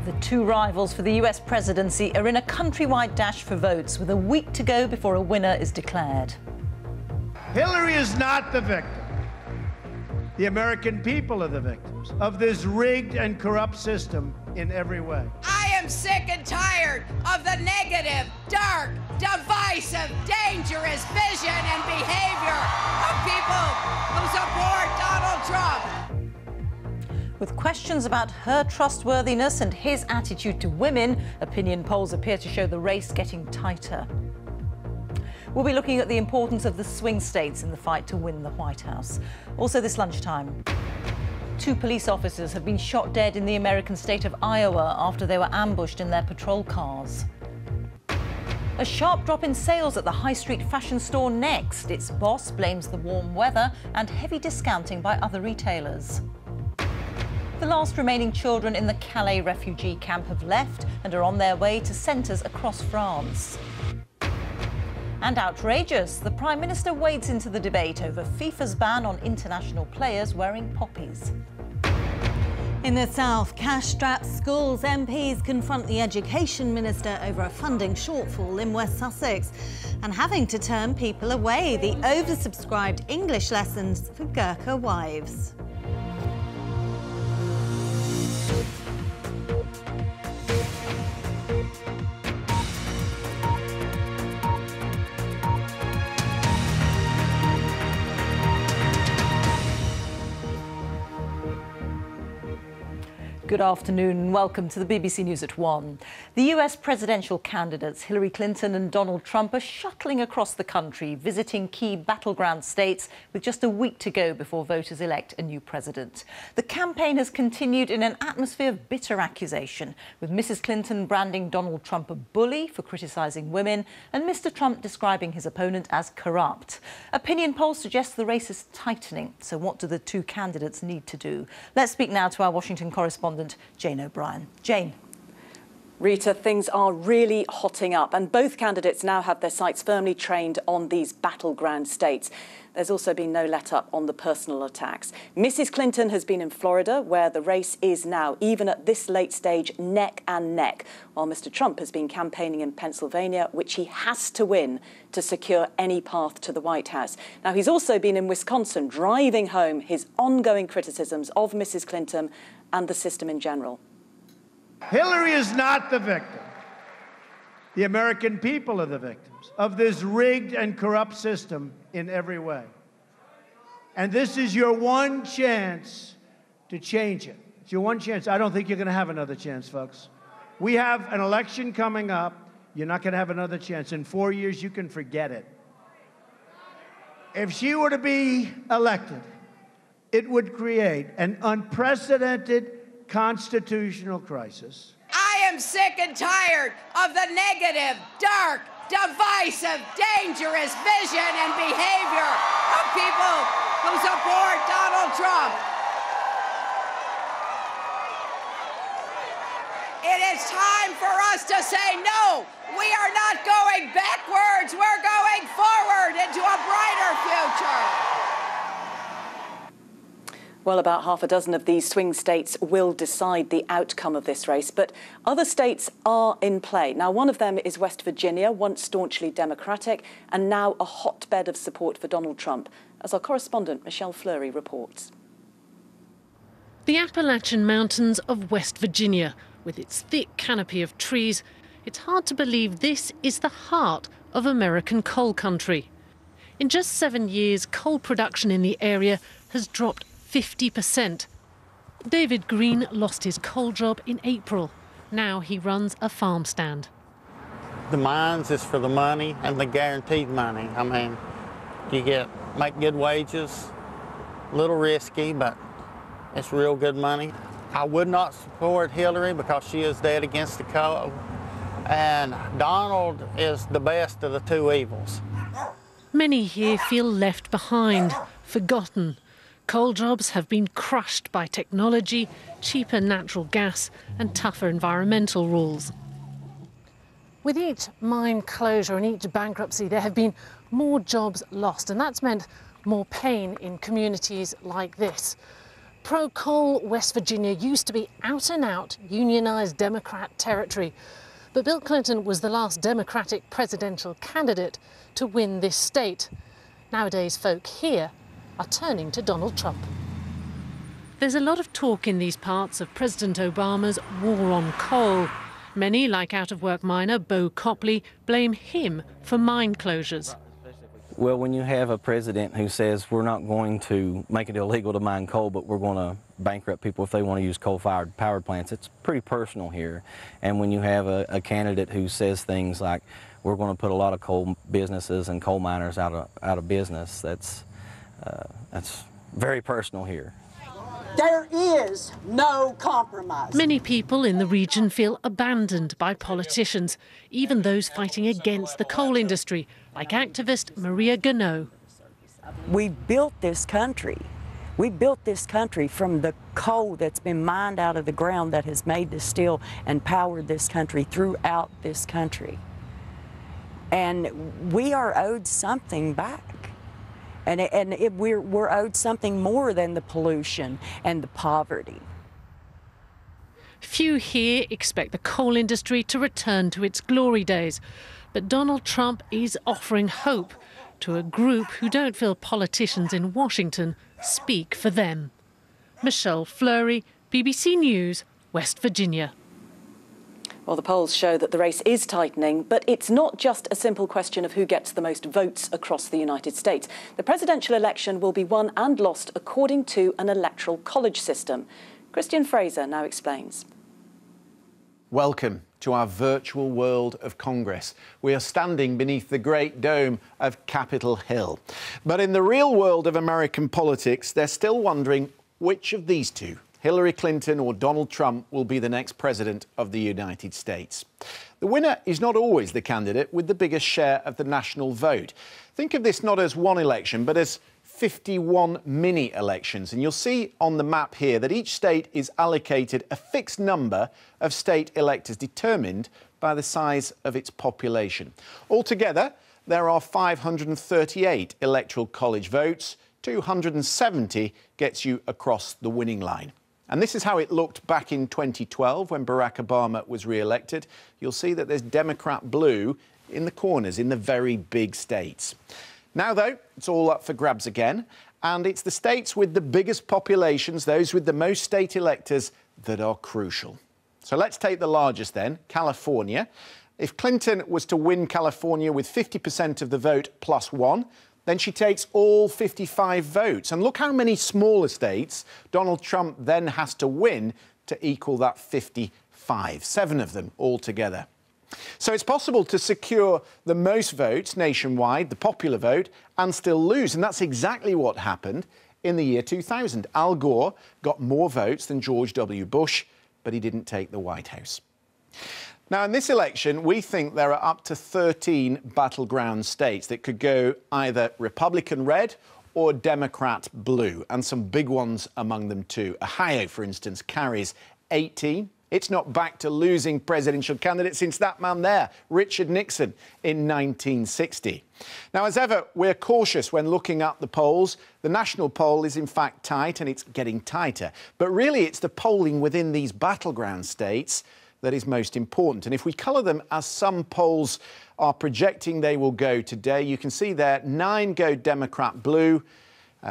The two rivals for the US presidency are in a countrywide dash for votes with a week to go before a winner is declared. Hillary is not the victim. The American people are the victims of this rigged and corrupt system in every way. I am sick and tired of the negative, dark, divisive, dangerous vision and behavior of people who support Donald Trump. With questions about her trustworthiness and his attitude to women, opinion polls appear to show the race getting tighter. We'll be looking at the importance of the swing states in the fight to win the White House. Also this lunchtime, 2 police officers have been shot dead in the American state of Iowa after they were ambushed in their patrol cars. A sharp drop in sales at the high street fashion store Next. Its boss blames the warm weather and heavy discounting by other retailers. The last remaining children in the Calais refugee camp have left and are on their way to centres across France. And outrageous, the Prime Minister wades into the debate over FIFA's ban on international players wearing poppies. In the south, cash-strapped schools MPs confront the Education Minister over a funding shortfall in West Sussex and having to turn people away, the oversubscribed English lessons for Gurkha wives. Good afternoon and welcome to the BBC News at 1. The US presidential candidates Hillary Clinton and Donald Trump are shuttling across the country, visiting key battleground states with just a week to go before voters elect a new president. The campaign has continued in an atmosphere of bitter accusation, with Mrs. Clinton branding Donald Trump a bully for criticising women and Mr. Trump describing his opponent as corrupt. Opinion polls suggest the race is tightening. So what do the two candidates need to do? Let's speak now to our Washington correspondent, Jane O'Brien. Jane. Rita, things are really hotting up and both candidates now have their sights firmly trained on these battleground states. There's also been no let-up on the personal attacks. Mrs. Clinton has been in Florida, where the race is now, even at this late stage, neck and neck, while Mr. Trump has been campaigning in Pennsylvania, which he has to win to secure any path to the White House. Now, he's also been in Wisconsin, driving home his ongoing criticisms of Mrs. Clinton and the system in general. Hillary is not the victim. The American people are the victims of this rigged and corrupt system in every way. And this is your one chance to change it. It's your one chance. I don't think you're going to have another chance, folks. We have an election coming up. You're not going to have another chance. In 4 years, you can forget it. If she were to be elected, it would create an unprecedented constitutional crisis. I am sick and tired of the negative, dark, divisive, dangerous vision and behavior of people who support Donald Trump. It is time for us to say no. We are not going backwards. We're going forward into a brighter future. Well, about half a dozen of these swing states will decide the outcome of this race, but other states are in play. Now, one of them is West Virginia, once staunchly Democratic, and now a hotbed of support for Donald Trump, as our correspondent Michelle Fleury reports. The Appalachian Mountains of West Virginia, with its thick canopy of trees, it's hard to believe this is the heart of American coal country. In just 7 years, coal production in the area has dropped 50%. David Green lost his coal job in April. Now he runs a farm stand. The mines is for the money and the guaranteed money. I mean, you make good wages, a little risky, but it's real good money. I would not support Hillary because she is dead against the coal, and Donald is the best of the two evils. Many here feel left behind, forgotten. Coal jobs have been crushed by technology, cheaper natural gas and tougher environmental rules. With each mine closure and each bankruptcy, there have been more jobs lost, and that's meant more pain in communities like this. Pro-coal West Virginia used to be out-and-out unionised Democrat territory. But Bill Clinton was the last Democratic presidential candidate to win this state. Nowadays, folk here are turning to Donald Trump. There's a lot of talk in these parts of President Obama's war on coal. Many, like out-of-work miner Bo Copley, blame him for mine closures. Well, when you have a president who says we're not going to make it illegal to mine coal, but we're going to bankrupt people if they want to use coal-fired power plants, it's pretty personal here. And when you have a candidate who says things like we're going to put a lot of coal businesses and coal miners out of business, that's very personal here. There is no compromise. Many people in the region feel abandoned by politicians, even those fighting against the coal industry, like activist Maria Gano. We built this country. We built this country from the coal that's been mined out of the ground that has made the steel and powered this country throughout this country. And we are owed something back. And we're owed something more than the pollution and the poverty. Few here expect the coal industry to return to its glory days. But Donald Trump is offering hope to a group who don't feel politicians in Washington speak for them. Michelle Fleury, BBC News, West Virginia. Well, the polls show that the race is tightening, but it's not just a simple question of who gets the most votes across the United States. The presidential election will be won and lost according to an electoral college system. Christian Fraser now explains. Welcome to our virtual world of Congress. We are standing beneath the Great Dome of Capitol Hill. But in the real world of American politics, they're still wondering which of these two, Hillary Clinton or Donald Trump, will be the next president of the United States. The winner is not always the candidate with the biggest share of the national vote. Think of this not as one election, but as 51 mini-elections. And you'll see on the map here that each state is allocated a fixed number of state electors determined by the size of its population. Altogether, there are 538 electoral college votes. 270 gets you across the winning line. And this is how it looked back in 2012 when Barack Obama was re-elected. You'll see that there's Democrat blue in the corners in the very big states. Now, though, it's all up for grabs again. And it's the states with the biggest populations, those with the most state electors, that are crucial. So let's take the largest then, California. If Clinton was to win California with 50% of the vote plus one, then she takes all 55 votes. And look how many smaller states Donald Trump then has to win to equal that 55, 7 of them altogether. So it's possible to secure the most votes nationwide, the popular vote, and still lose. And that's exactly what happened in the year 2000. Al Gore got more votes than George W. Bush, but he didn't take the White House. Now, in this election, we think there are up to 13 battleground states that could go either Republican red or Democrat blue, and some big ones among them too. Ohio, for instance, carries 18. It's not back to losing presidential candidate since that man there, Richard Nixon, in 1960. Now, as ever, we're cautious when looking at the polls. The national poll is in fact tight, and it's getting tighter. But really, it's the polling within these battleground states that is most important. And if we colour them as some polls are projecting they will go today, you can see there 9 go Democrat blue,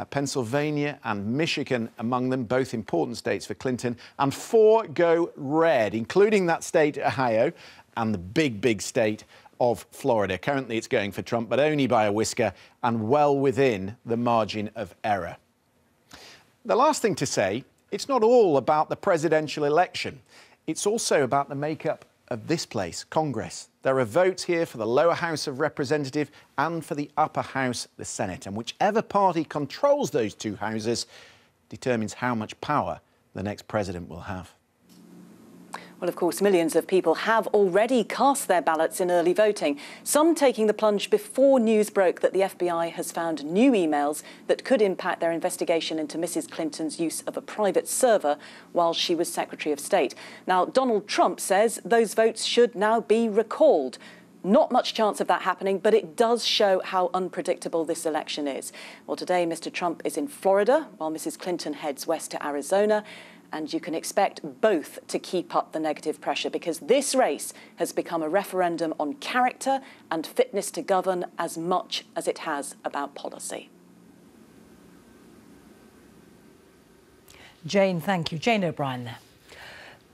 Pennsylvania and Michigan among them, both important states for Clinton, and 4 go red, including that state, Ohio, and the big state of Florida. Currently it's going for Trump, but only by a whisker and well within the margin of error. The last thing to say, it's not all about the presidential election. It's also about the makeup of this place, Congress. There are votes here for the lower house of representatives and for the upper house, the Senate. And whichever party controls those two houses determines how much power the next president will have. Well, of course, millions of people have already cast their ballots in early voting, some taking the plunge before news broke that the FBI has found new emails that could impact their investigation into Mrs. Clinton's use of a private server while she was Secretary of State. Now, Donald Trump says those votes should now be recalled. Not much chance of that happening, but it does show how unpredictable this election is. Well, today Mr. Trump is in Florida, while Mrs. Clinton heads west to Arizona. And you can expect both to keep up the negative pressure, because this race has become a referendum on character and fitness to govern as much as it has about policy. Jane, thank you. Jane O'Brien there.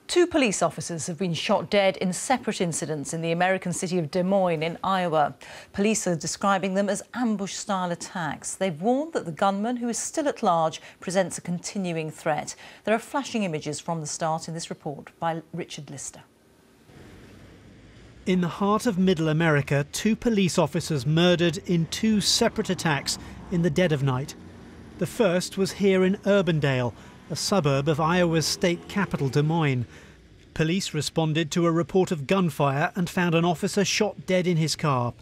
2 police officers have been shot dead in separate incidents in the American city of Des Moines in Iowa. Police are describing them as ambush-style attacks. They've warned that the gunman, who is still at large, presents a continuing threat. There are flashing images from the start in this report by Richard Lister. In the heart of Middle America, 2 police officers murdered in 2 separate attacks in the dead of night. The first was here in Urbandale, a suburb of Iowa's state capital, Des Moines. Police responded to a report of gunfire and found an officer shot dead in his car.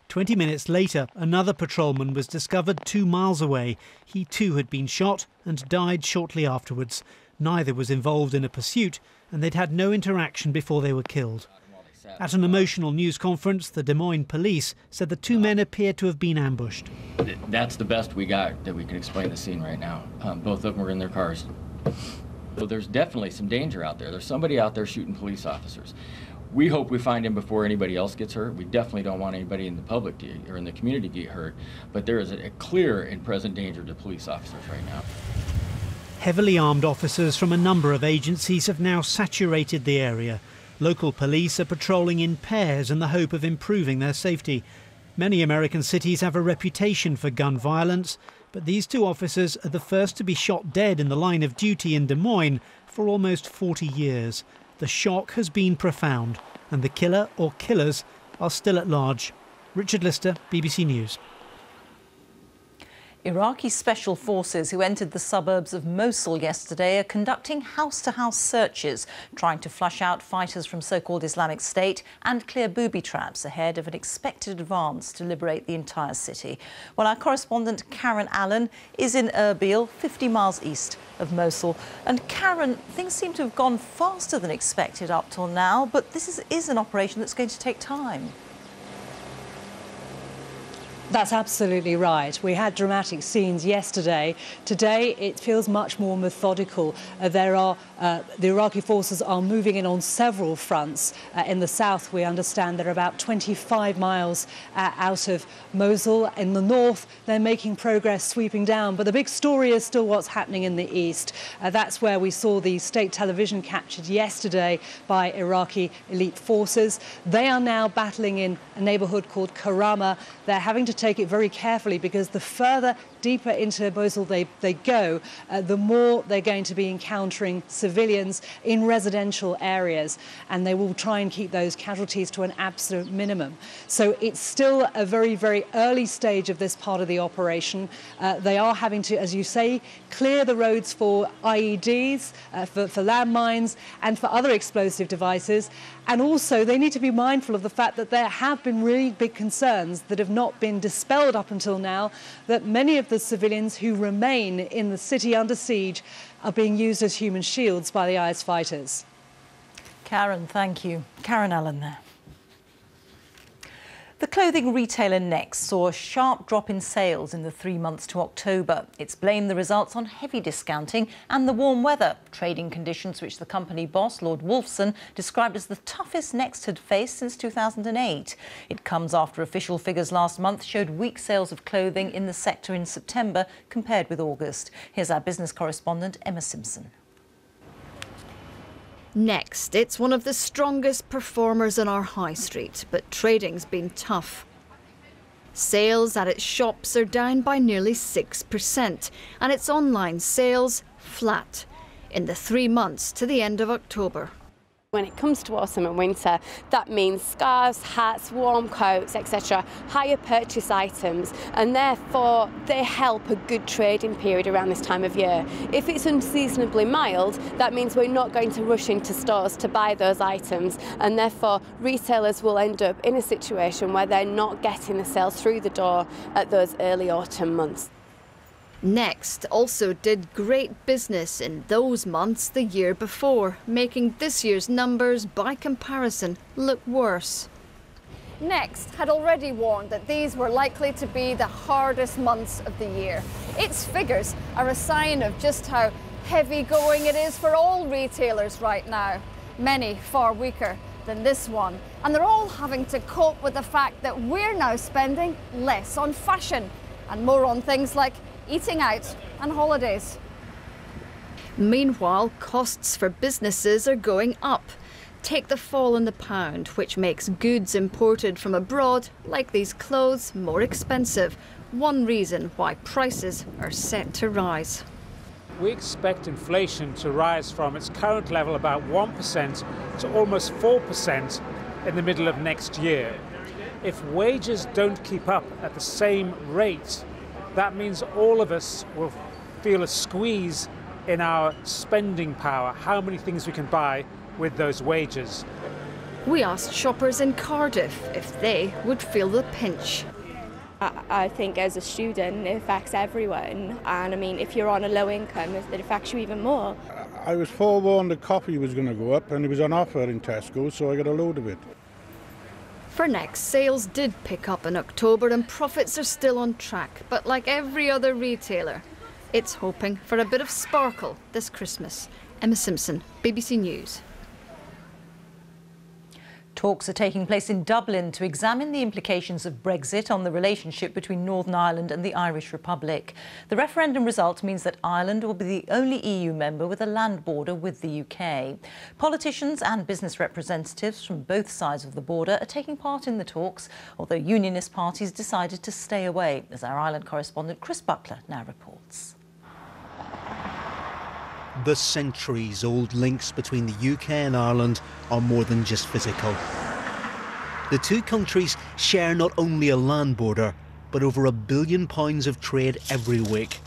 20 minutes later, another patrolman was discovered 2 miles away. He too had been shot and died shortly afterwards. Neither was involved in a pursuit, and they'd had no interaction before they were killed. At an emotional news conference, the Des Moines police said the 2 men appeared to have been ambushed. That's the best we got that we can explain the scene right now. Both of them were in their cars. So there's definitely some danger out there. There's somebody out there shooting police officers. We hope we find him before anybody else gets hurt. We definitely don't want anybody in the public or in the community to get hurt. But there is a clear and present danger to police officers right now. Heavily armed officers from a number of agencies have now saturated the area. Local police are patrolling in pairs in the hope of improving their safety. Many American cities have a reputation for gun violence, but these 2 officers are the first to be shot dead in the line of duty in Des Moines for almost 40 years. The shock has been profound, and the killer or killers are still at large. Richard Lister, BBC News. Iraqi special forces who entered the suburbs of Mosul yesterday are conducting house-to-house searches, trying to flush out fighters from so-called Islamic State and clear booby traps ahead of an expected advance to liberate the entire city. Well, our correspondent Karen Allen is in Erbil, 50 miles east of Mosul. And Karen, things seem to have gone faster than expected up till now, but this is an operation that's going to take time. That's absolutely right. We had dramatic scenes yesterday. Today, it feels much more methodical. The Iraqi forces are moving in on several fronts. In the south, we understand they're about 25 miles out of Mosul. In the north, they're making progress sweeping down. But the big story is still what's happening in the east. That's where we saw the state television captured yesterday by Iraqi elite forces. They are now battling in a neighborhood called Karama. They're having to take it very carefully, because the further deeper into Mosul they go, the more they're going to be encountering civilians in residential areas, and they will try and keep those casualties to an absolute minimum. So it's still a very, very early stage of this part of the operation. They are having to, as you say, clear the roads for IEDs, for landmines and for other explosive devices. And also they need to be mindful of the fact that there have been really big concerns that have not been dispelled up until now, that many of the civilians who remain in the city under siege are being used as human shields by the IS fighters. Karen, thank you. Karen Allen there. The clothing retailer Next saw a sharp drop in sales in the 3 months to October. It's blamed the results on heavy discounting and the warm weather, trading conditions which the company boss, Lord Wolfson, described as the toughest Next had faced since 2008. It comes after official figures last month showed weak sales of clothing in the sector in September compared with August. Here's our business correspondent, Emma Simpson. Next, it's one of the strongest performers on our high street, but trading's been tough. Sales at its shops are down by nearly 6%, and its online sales flat in the 3 months to the end of October. When it comes to autumn and winter, that means scarves, hats, warm coats, etc., higher purchase items, and therefore they help a good trading period around this time of year. If it's unseasonably mild, that means we're not going to rush into stores to buy those items, and therefore retailers will end up in a situation where they're not getting the sales through the door at those early autumn months. Next also did great business in those months the year before, making this year's numbers, by comparison, look worse. Next had already warned that these were likely to be the hardest months of the year. Its figures are a sign of just how heavy going it is for all retailers right now. Many far weaker than this one. And they're all having to cope with the fact that we're now spending less on fashion and more on things like eating out and holidays. Meanwhile, costs for businesses are going up. Take the fall in the pound, which makes goods imported from abroad, like these clothes, more expensive. One reason why prices are set to rise. We expect inflation to rise from its current level, about 1%, to almost 4% in the middle of next year. If wages don't keep up at the same rate, that means all of us will feel a squeeze in our spending power, how many things we can buy with those wages. We asked shoppers in Cardiff if they would feel the pinch. I think as a student it affects everyone, and I mean if you're on a low income it affects you even more. I was forewarned the coffee was going to go up and it was on offer in Tesco, so I got a load of it. For Next, sales did pick up in October and profits are still on track, but like every other retailer, it's hoping for a bit of sparkle this Christmas. Emma Simpson, BBC News. Talks are taking place in Dublin to examine the implications of Brexit on the relationship between Northern Ireland and the Irish Republic. The referendum result means that Ireland will be the only EU member with a land border with the UK. Politicians and business representatives from both sides of the border are taking part in the talks, although unionist parties decided to stay away, as our Ireland correspondent Chris Buckler now reports. The centuries-old links between the UK and Ireland are more than just physical. The two countries share not only a land border, but over £1 billion of trade every week.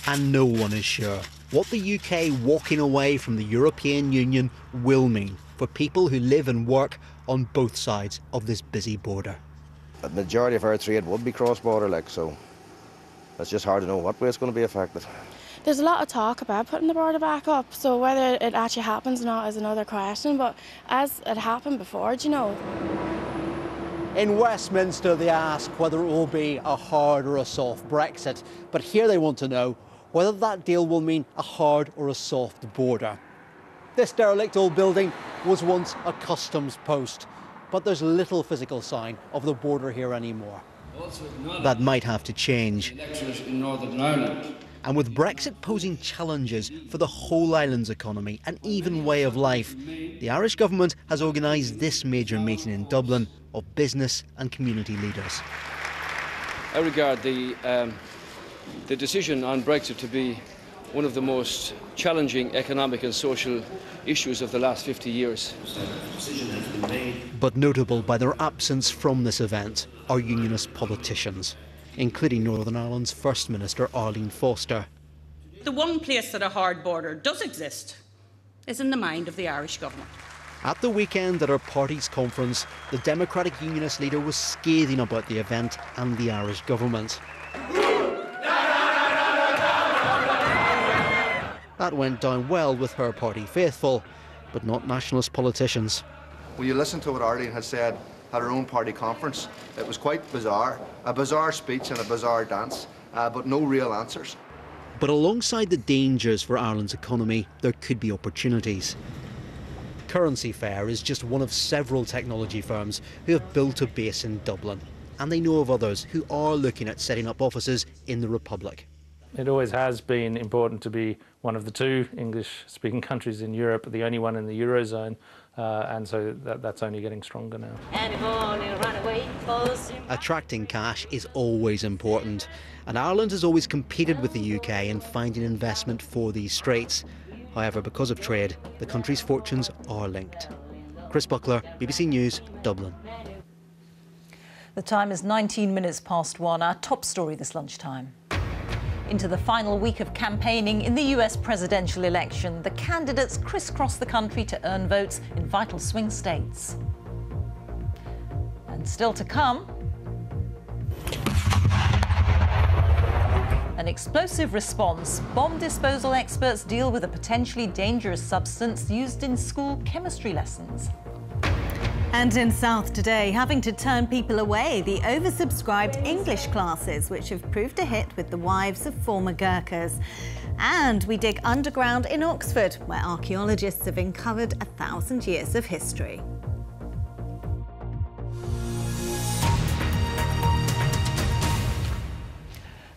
And no one is sure what the UK walking away from the European Union will mean for people who live and work on both sides of this busy border. The majority of our trade would be cross-border, so it's just hard to know what way it's going to be affected. There's a lot of talk about putting the border back up, so whether it actually happens or not is another question, but as it happened before, do you know? In Westminster they ask whether it will be a hard or a soft Brexit, but here they want to know whether that deal will mean a hard or a soft border. This derelict old building was once a customs post, but there's little physical sign of the border here anymore. That might have to change. In Northern Ireland. And with Brexit posing challenges for the whole island's economy and even way of life, the Irish government has organised this major meeting in Dublin of business and community leaders. I regard the decision on Brexit to be one of the most challenging economic and social issues of the last 50 years. But notable by their absence from this event are unionist politicians, including Northern Ireland's First Minister Arlene Foster. The one place that a hard border does exist is in the mind of the Irish government. At the weekend at her party's conference, the Democratic Unionist leader was scathing about the event and the Irish government. That went down well with her party faithful, but not nationalist politicians. When you listen to what Arlene had said at her own party conference, it was quite bizarre. A bizarre speech and a bizarre dance, but no real answers. But alongside the dangers for Ireland's economy, there could be opportunities. Currency Fair is just one of several technology firms who have built a base in Dublin, and they know of others who are looking at setting up offices in the Republic. It always has been important to be one of the two English-speaking countries in Europe, the only one in the Eurozone, and so that's only getting stronger now. Attracting cash is always important, and Ireland has always competed with the UK in finding investment for these straits. However, because of trade, the country's fortunes are linked. Chris Buckler, BBC News, Dublin. The time is 19 minutes past 1, our top story this lunchtime. Into the final week of campaigning in the US presidential election, the candidates crisscross the country to earn votes in vital swing states. And still to come, an explosive response. Bomb disposal experts deal with a potentially dangerous substance used in school chemistry lessons. And in South today, having to turn people away, the oversubscribed English classes, which have proved a hit with the wives of former Gurkhas. And we dig underground in Oxford, where archaeologists have uncovered 1,000 years of history.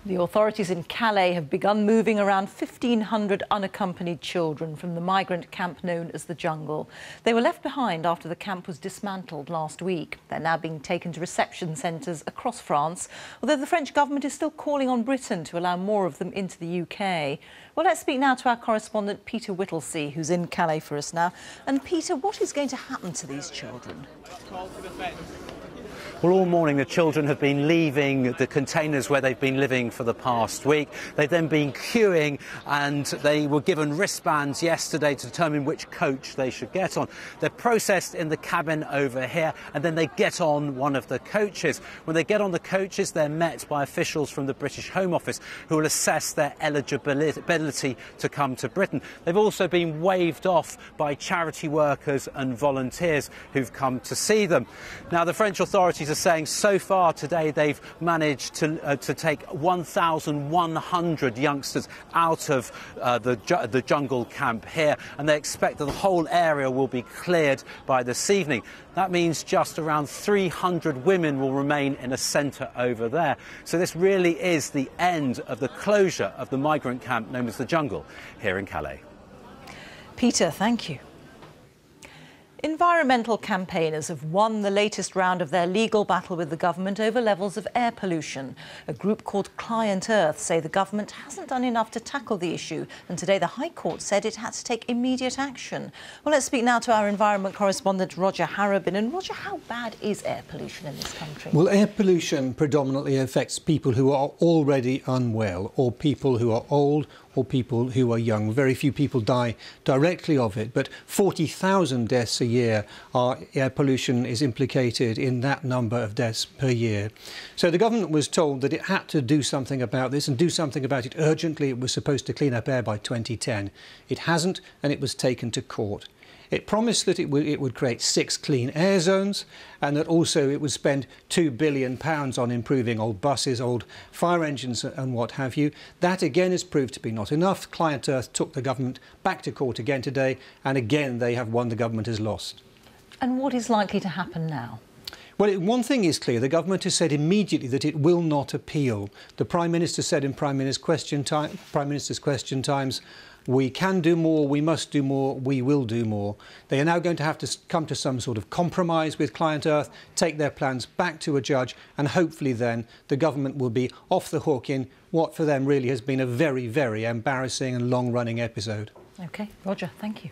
The authorities in Calais have begun moving around 1,500 unaccompanied children from the migrant camp known as the Jungle. They were left behind after the camp was dismantled last week. They're now being taken to reception centres across France, although the French government is still calling on Britain to allow more of them into the UK. Well, let's speak now to our correspondent Peter Whittlesey, who's in Calais for us now. And Peter, what is going to happen to these children? Well, all morning the children have been leaving the containers where they've been living for the past week. They've then been queuing and they were given wristbands yesterday to determine which coach they should get on. They're processed in the cabin over here and then they get on one of the coaches. When they get on the coaches, they're met by officials from the British Home Office who will assess their eligibility to come to Britain. They've also been waved off by charity workers and volunteers who've come to see them. Now, the French authorities are saying so far today they've managed to take 1,100 youngsters out of the jungle camp here, and they expect that the whole area will be cleared by this evening. That means just around 300 women will remain in a centre over there. So this really is the end of the closure of the migrant camp known as the Jungle here in Calais. Peter, thank you. Environmental campaigners have won the latest round of their legal battle with the government over levels of air pollution. A group called Client Earth say the government hasn't done enough to tackle the issue, and today the High Court said it had to take immediate action. Well, let's speak now to our environment correspondent Roger Harrobin. And Roger, how bad is air pollution in this country? Well, air pollution predominantly affects people who are already unwell, or people who are old, or people who are young. Very few people die directly of it, but 40,000 deaths a year air pollution is implicated in that number of deaths per year. So the government was told that it had to do something about this and do something about it urgently. It was supposed to clean up air by 2010. It hasn't, and it was taken to court. It promised that it would create 6 clean air zones and that also it would spend £2 billion on improving old buses, old fire engines and what have you. That again has proved to be not enough. Client Earth took the government back to court again today, and again they have won, the government has lost. And what is likely to happen now? Well, one thing is clear. The government has said immediately that it will not appeal. The Prime Minister said in Prime Minister's Question Times, we can do more, we must do more, we will do more. They are now going to have to come to some sort of compromise with Client Earth, take their plans back to a judge, and hopefully then the government will be off the hook in what for them really has been a very, very embarrassing and long-running episode. OK, Roger, thank you.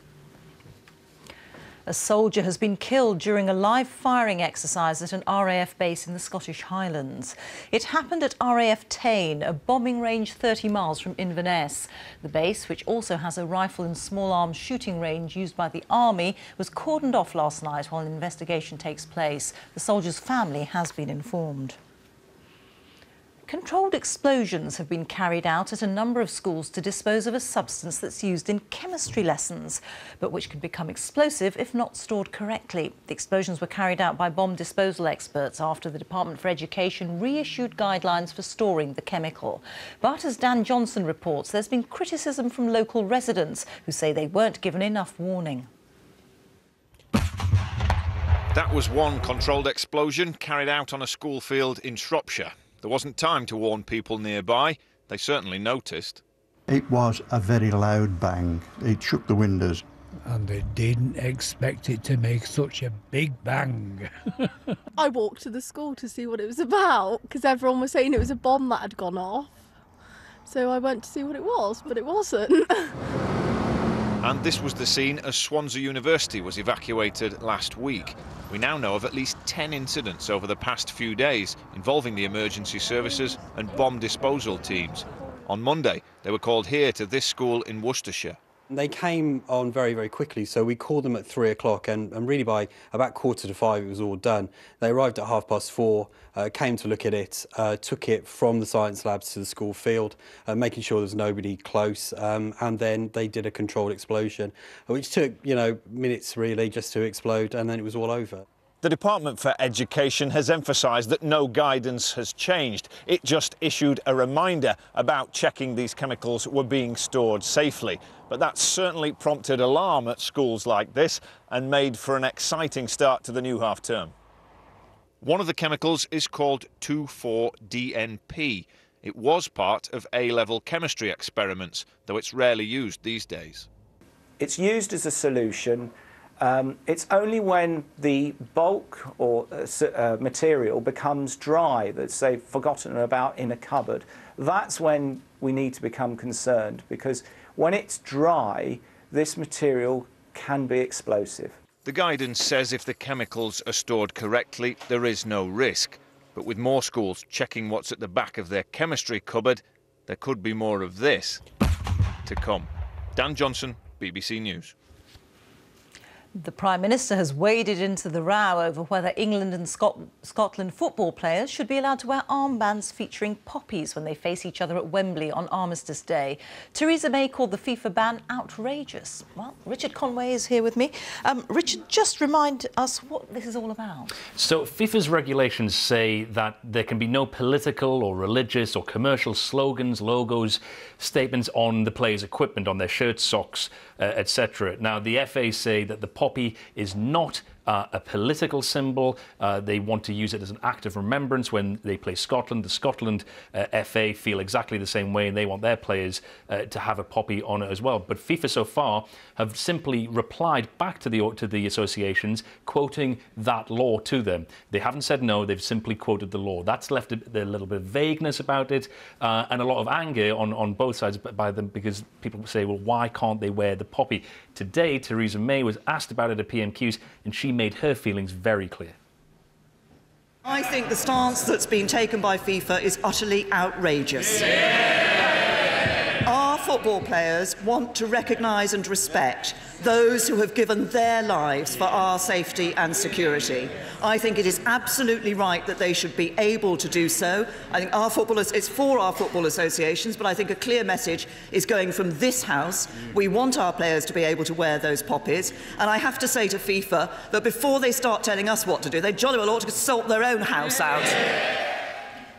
A soldier has been killed during a live firing exercise at an RAF base in the Scottish Highlands. It happened at RAF Tain, a bombing range 30 miles from Inverness. The base, which also has a rifle and small arms shooting range used by the Army, was cordoned off last night while an investigation takes place. The soldier's family has been informed. Controlled explosions have been carried out at a number of schools to dispose of a substance that's used in chemistry lessons, but which can become explosive if not stored correctly. The explosions were carried out by bomb disposal experts after the Department for Education reissued guidelines for storing the chemical. But as Dan Johnson reports, there's been criticism from local residents who say they weren't given enough warning. That was one controlled explosion carried out on a school field in Shropshire. There wasn't time to warn people nearby. They certainly noticed. It was a very loud bang. It shook the windows. And they didn't expect it to make such a big bang. I walked to the school to see what it was about because everyone was saying it was a bomb that had gone off. So I went to see what it was, but it wasn't. And this was the scene as Swansea University was evacuated last week. We now know of at least 10 incidents over the past few days involving the emergency services and bomb disposal teams. On Monday, they were called here to this school in Worcestershire. They came on very, very quickly, so we called them at 3 o'clock, and really by about 4:45 it was all done. They arrived at 4:30, came to look at it, took it from the science labs to the school field, making sure there's nobody close, and then they did a controlled explosion, which took, minutes really just to explode, and then it was all over. The Department for Education has emphasised that no guidance has changed. It just issued a reminder about checking these chemicals were being stored safely. But that certainly prompted alarm at schools like this and made for an exciting start to the new half-term. One of the chemicals is called 2,4-DNP. It was part of A-level chemistry experiments, though it's rarely used these days. It's used as a solution. It's only when the bulk or material becomes dry, that's they've forgotten about in a cupboard. That's when we need to become concerned, because when it's dry, this material can be explosive. The guidance says if the chemicals are stored correctly, there is no risk. But with more schools checking what's at the back of their chemistry cupboard, there could be more of this to come. Dan Johnson, BBC News. The Prime Minister has waded into the row over whether England and Scotland football players should be allowed to wear armbands featuring poppies when they face each other at Wembley on Armistice Day. Theresa May called the FIFA ban outrageous. Well, Richard Conway is here with me. Richard, just remind us what this is all about. So FIFA's regulations say that there can be no political or religious or commercial slogans, logos, statements on the players' equipment, on their shirts, socks, etc. Now, the FA say that the poppy is not a political symbol. They want to use it as an act of remembrance when they play Scotland. The Scotland FA feel exactly the same way, and they want their players to have a poppy on it as well. But FIFA so far have simply replied back to the associations, quoting that law to them. They haven't said no, they've simply quoted the law. That's left a little bit of vagueness about it, and a lot of anger on both sides by them, because people say, well, why can't they wear the poppy? Today, Theresa May was asked about it at PMQs, and she made her feelings very clear. I think the stance that's been taken by FIFA is utterly outrageous. Our football players want to recognise and respect those who have given their lives for our safety and security. I think it is absolutely right that they should be able to do so. I think it's for our football associations, but I think a clear message is going from this House. We want our players to be able to wear those poppies, and I have to say to FIFA that before they start telling us what to do, they jolly well ought to sort their own house out.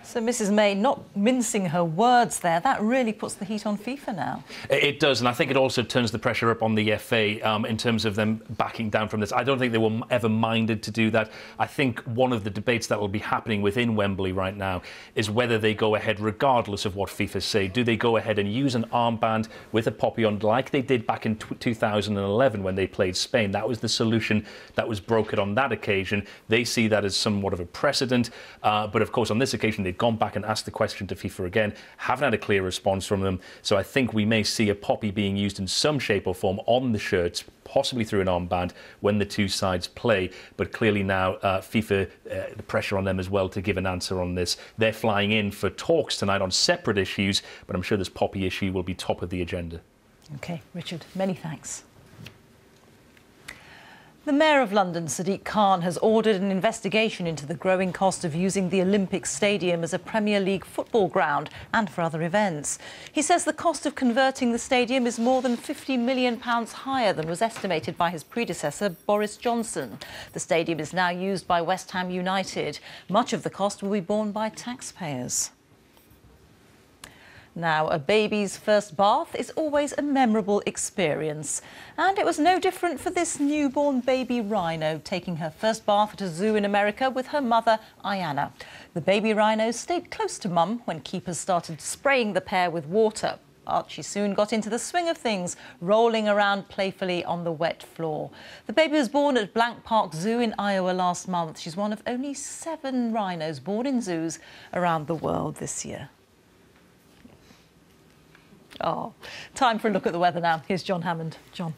So Mrs May not mincing her words there, that really puts the heat on FIFA now. It does, and I think it also turns the pressure up on the FA in terms of them backing down from this. I don't think they were ever minded to do that. I think one of the debates that will be happening within Wembley right now is whether they go ahead regardless of what FIFA say. Do they go ahead and use an armband with a poppy on like they did back in 2011 when they played Spain? That was the solution that was brokered on that occasion. They see that as somewhat of a precedent, but of course on this occasion they've gone back and asked the question to FIFA again, haven't had a clear response from them. So I think we may see a poppy being used in some shape or form on the shirts, possibly through an armband, when the two sides play. But clearly now FIFA, the pressure on them as well to give an answer on this. They're flying in for talks tonight on separate issues, but I'm sure this poppy issue will be top of the agenda. OK, Richard, many thanks. The Mayor of London, Sadiq Khan, has ordered an investigation into the growing cost of using the Olympic Stadium as a Premier League football ground and for other events. He says the cost of converting the stadium is more than £50 million higher than was estimated by his predecessor, Boris Johnson. The stadium is now used by West Ham United. Much of the cost will be borne by taxpayers. Now, a baby's first bath is always a memorable experience. And it was no different for this newborn baby rhino taking her first bath at a zoo in America with her mother, Ayanna. The baby rhino stayed close to Mum when keepers started spraying the pair with water. But she soon got into the swing of things, rolling around playfully on the wet floor. The baby was born at Blank Park Zoo in Iowa last month. She's one of only 7 rhinos born in zoos around the world this year. Oh, time for a look at the weather now. Here's John Hammond. John.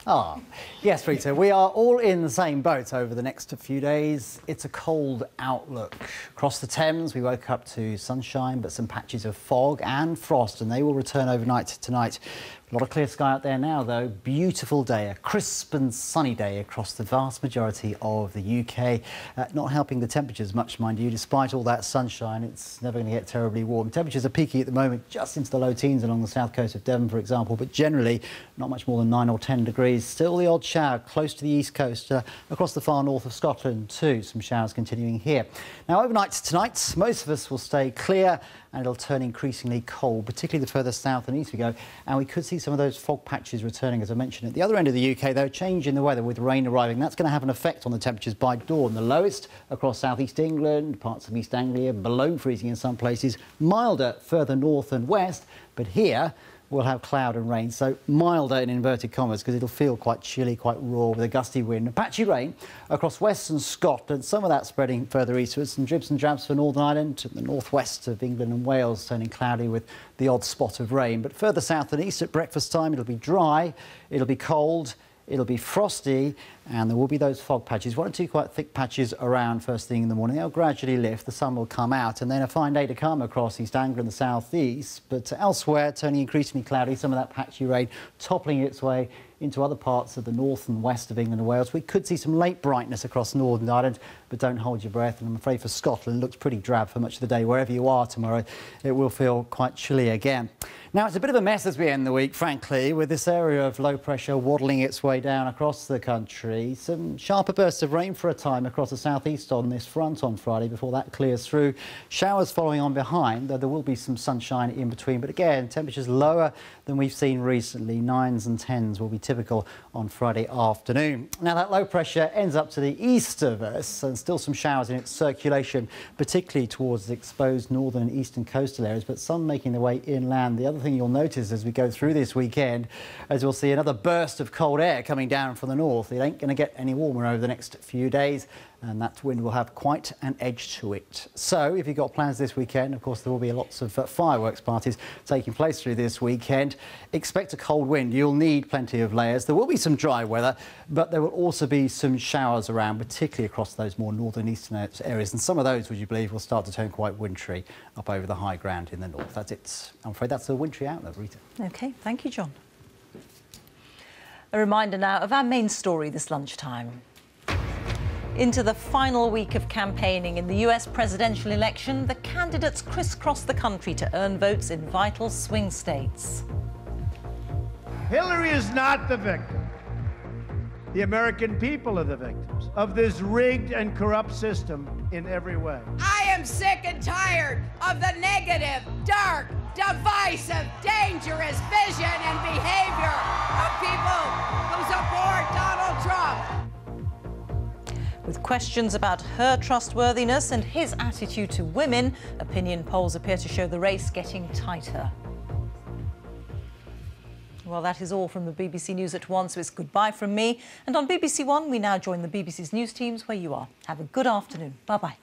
Yes, Rita, we are all in the same boat over the next few days. It's a cold outlook. Across the Thames, we woke up to sunshine, but some patches of fog and frost, and they will return overnight tonight. A lot of clear sky out there now, though. Beautiful day, a crisp and sunny day across the vast majority of the UK. Not helping the temperatures much, mind you. Despite all that sunshine, it's never going to get terribly warm. Temperatures are peaking at the moment just into the low teens along the south coast of Devon, for example, but generally not much more than 9 or 10 degrees. Still the odd shower close to the east coast, across the far north of Scotland too. Some showers continuing here. Now, overnight tonight, most of us will stay clear and it'll turn increasingly cold, particularly the further south and east we go. And we could see some of those fog patches returning, as I mentioned. At the other end of the UK, though, change in the weather with rain arriving. That's going to have an effect on the temperatures by dawn. The lowest across southeast England, parts of East Anglia, below freezing in some places, milder further north and west. But here, we'll have cloud and rain, so milder in inverted commas because it'll feel quite chilly, quite raw with a gusty wind. Patchy rain across western Scotland, some of that spreading further eastwards, and dribs and drabs for Northern Ireland to the northwest of England and Wales, turning cloudy with the odd spot of rain. But further south and east at breakfast time, it'll be dry, it'll be cold, it'll be frosty, and there will be those fog patches. 1 or 2 quite thick patches around first thing in the morning. They'll gradually lift, the sun will come out, and then a fine day to come across East Anglia and the south east. But elsewhere, turning increasingly cloudy, some of that patchy rain toppling its way into other parts of the north and west of England and Wales. We could see some late brightness across Northern Ireland, but don't hold your breath. And I'm afraid for Scotland, it looks pretty drab for much of the day. Wherever you are tomorrow, it will feel quite chilly again. Now, it's a bit of a mess as we end the week, frankly, with this area of low pressure waddling its way down across the country. Some sharper bursts of rain for a time across the southeast on this front on Friday before that clears through. Showers following on behind, though there will be some sunshine in between. But again, temperatures lower than we've seen recently. 9s and 10s will be typical on Friday afternoon. Now, that low pressure ends up to the east of us and still some showers in its circulation, particularly towards the exposed northern and eastern coastal areas, but some making their way inland. The other thing you'll notice as we go through this weekend is we'll see another burst of cold air coming down from the north. It ain't going to get any warmer over the next few days, and that wind will have quite an edge to it. So if you've got plans this weekend, of course there will be lots of fireworks parties taking place through this weekend. Expect a cold wind. You'll need plenty of layers. There will be some dry weather, but there will also be some showers around, particularly across those more northern eastern areas, and some of those, would you believe, will start to turn quite wintry up over the high ground in the north. That's it. I'm afraid that's a wintry outlook, Rita. OK, thank you, John. A reminder now of our main story this lunchtime. Into the final week of campaigning in the US presidential election, the candidates crisscross the country to earn votes in vital swing states. Hillary is not the victim. The American people are the victims of this rigged and corrupt system in every way. I am sick and tired of the negative, dark, divisive, dangerous vision and behavior of people who support Donald Trump. With questions about her trustworthiness and his attitude to women, opinion polls appear to show the race getting tighter. Well, that is all from the BBC News at 1, so it's goodbye from me. And on BBC One, we now join the BBC's news teams where you are. Have a good afternoon. Bye-bye.